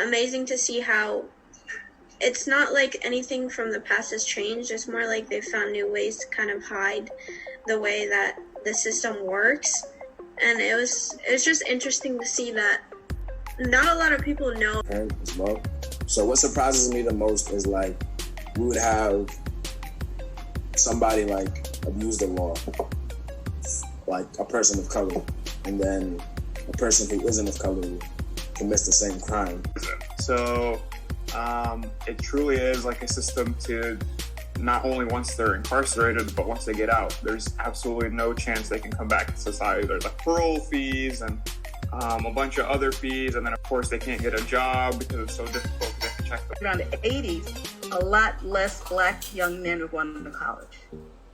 amazing to see how it's not like anything from the past has changed. It's more like they've found new ways to kind of hide the way that the system works. And it's just interesting to see that not a lot of people know. As well. So what surprises me the most is like we would have somebody like abuse the law, like a person of color, and then a person who isn't of color commits the same crime. So it truly is like a system to not only once they're incarcerated, but once they get out, there's absolutely no chance they can come back to society. There's like parole fees and a bunch of other fees, and then of course they can't get a job because it's so difficult to get to check them. Around the 80s, a lot less Black young men were going to college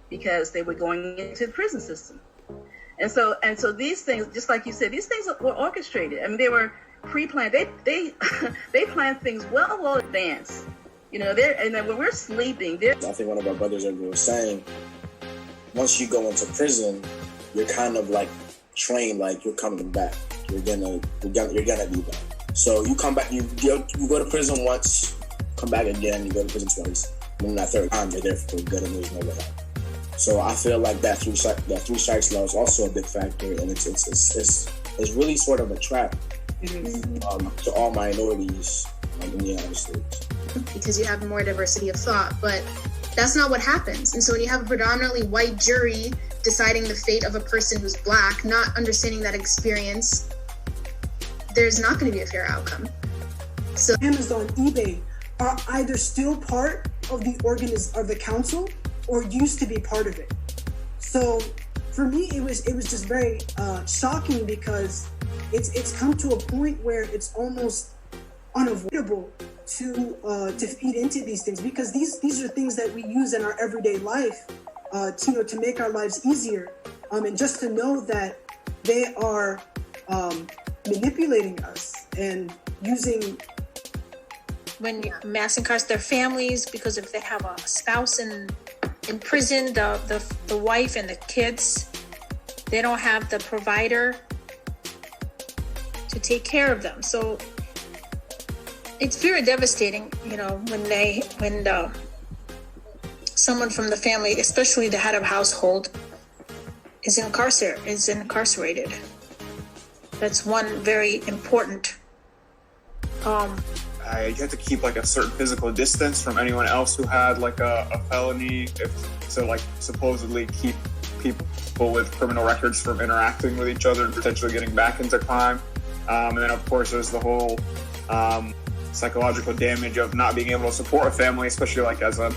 because they were going into the prison system. And so these things, just like you said, these things were orchestrated. I mean, they were pre-planned. They planned things well advanced. You know, and then when we're sleeping, I think one of our brothers ever was saying, once you go into prison, you're kind of like trained, like you're coming back. You're gonna do that. So you come back, you go to prison once, come back again, you go to prison twice. And then that third time, you're there for good and there's no way out. So I feel like that three strikes law is also a big factor, and it's really sort of a trap to all minorities in the United States. Because you have more diversity of thought, but that's not what happens. And so when you have a predominantly white jury deciding the fate of a person who's Black, not understanding that experience, there's not going to be a fair outcome. So Amazon, eBay are either still part of the council or used to be part of it. So for me, it was just very shocking because it's come to a point where it's almost unavoidable to feed into these things, because these are things that we use in our everyday life to make our lives easier, and just to know that they are manipulating us and using. When mass incarcerate their families, because if they have a spouse in prison, the wife and the kids, they don't have the provider to take care of them. So it's very devastating, you know, when someone from the family, especially the head of household, is incarcerated. That's one very important. You have to keep like a certain physical distance from anyone else who had like a felony, to like supposedly keep people with criminal records from interacting with each other and potentially getting back into crime. And then of course there's the whole psychological damage of not being able to support a family, especially like as a.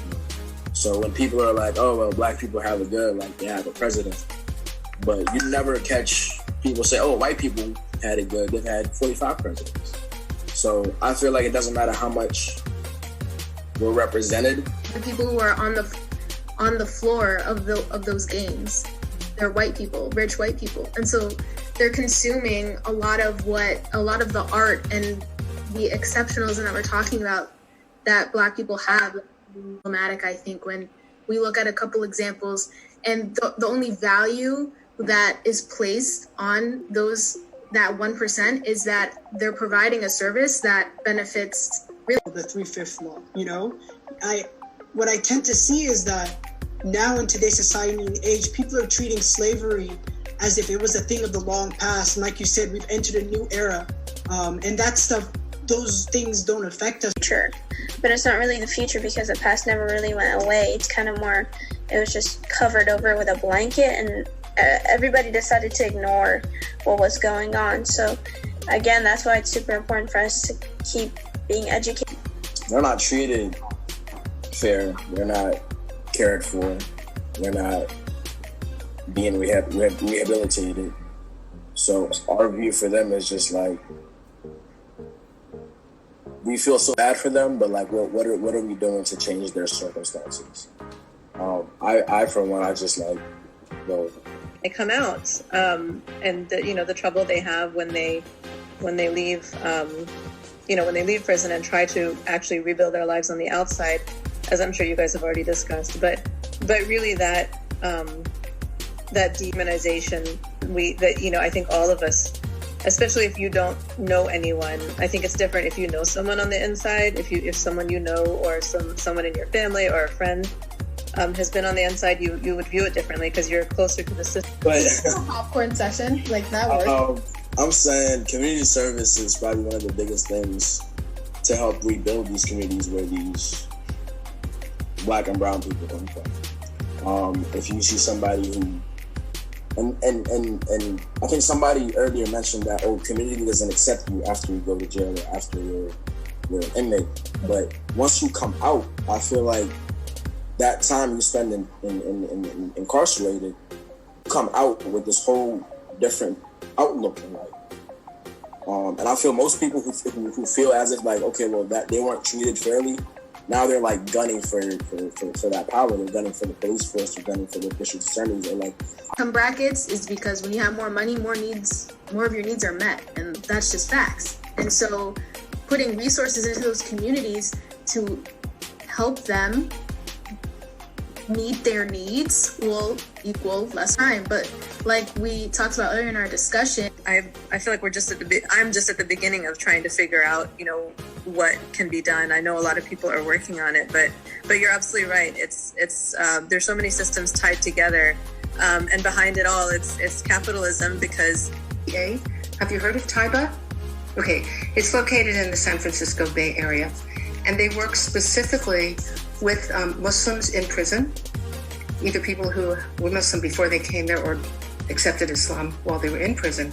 So when people are like, oh, well, Black people have it good, like they have a president, but you never catch people say, oh, white people had it good, they've had 45 presidents. So I feel like it doesn't matter how much we're represented. The people who are on the floor of those games, they're white people, rich white people, and so they're consuming a lot of the art and the exceptionalism that we're talking about that Black people have. Problematic, I think, when we look at a couple examples, and the only value that is placed on that 1% is that they're providing a service that benefits really the 3/5 law. You know, what I tend to see is that now in today's society and age, people are treating slavery as if it was a thing of the long past. And like you said, we've entered a new era, and that stuff, those things don't affect us. Sure, but it's not really the future because the past never really went away. It's kind of more, it was just covered over with a blanket, and everybody decided to ignore what was going on. So again, that's why it's super important for us to keep being educated. They're not treated fair. They're not cared for. They're not being rehabilitated. So our view for them is just like, we feel so bad for them, but like, what are we doing to change their circumstances? I for one, I just like, well, they come out, and the trouble they have when they leave, when they leave prison and try to actually rebuild their lives on the outside, as I'm sure you guys have already discussed. But really that demonization, I think all of us especially if you don't know anyone. I think it's different if you know someone on the inside. If someone you know, or someone in your family or a friend has been on the inside, you would view it differently because you're closer to the system. But popcorn session, like that works. I'm saying community service is probably one of the biggest things to help rebuild these communities where these Black and brown people come from. If you see somebody who, and I think somebody earlier mentioned that, community doesn't accept you after you go to jail or after you're an inmate. But once you come out, I feel like that time you spend in incarcerated, come out with this whole different outlook in life. And I feel most people who feel as if like, okay, well, that they weren't treated fairly, now they're like gunning for that power. They're gunning for the police force. They're gunning for the district attorneys. They're like, income brackets is because when you have more money, more of your needs are met, and that's just facts. And so, putting resources into those communities to help them meet their needs will equal less crime. But like we talked about earlier in our discussion, I feel like I'm just at the beginning of trying to figure out, what can be done. I know a lot of people are working on it, but you're absolutely right. It's there's so many systems tied together, and behind it all, it's capitalism. Because have you heard of TIBA? Okay, it's located in the San Francisco Bay Area, and they work specifically with Muslims in prison, either people who were Muslim before they came there or accepted Islam while they were in prison.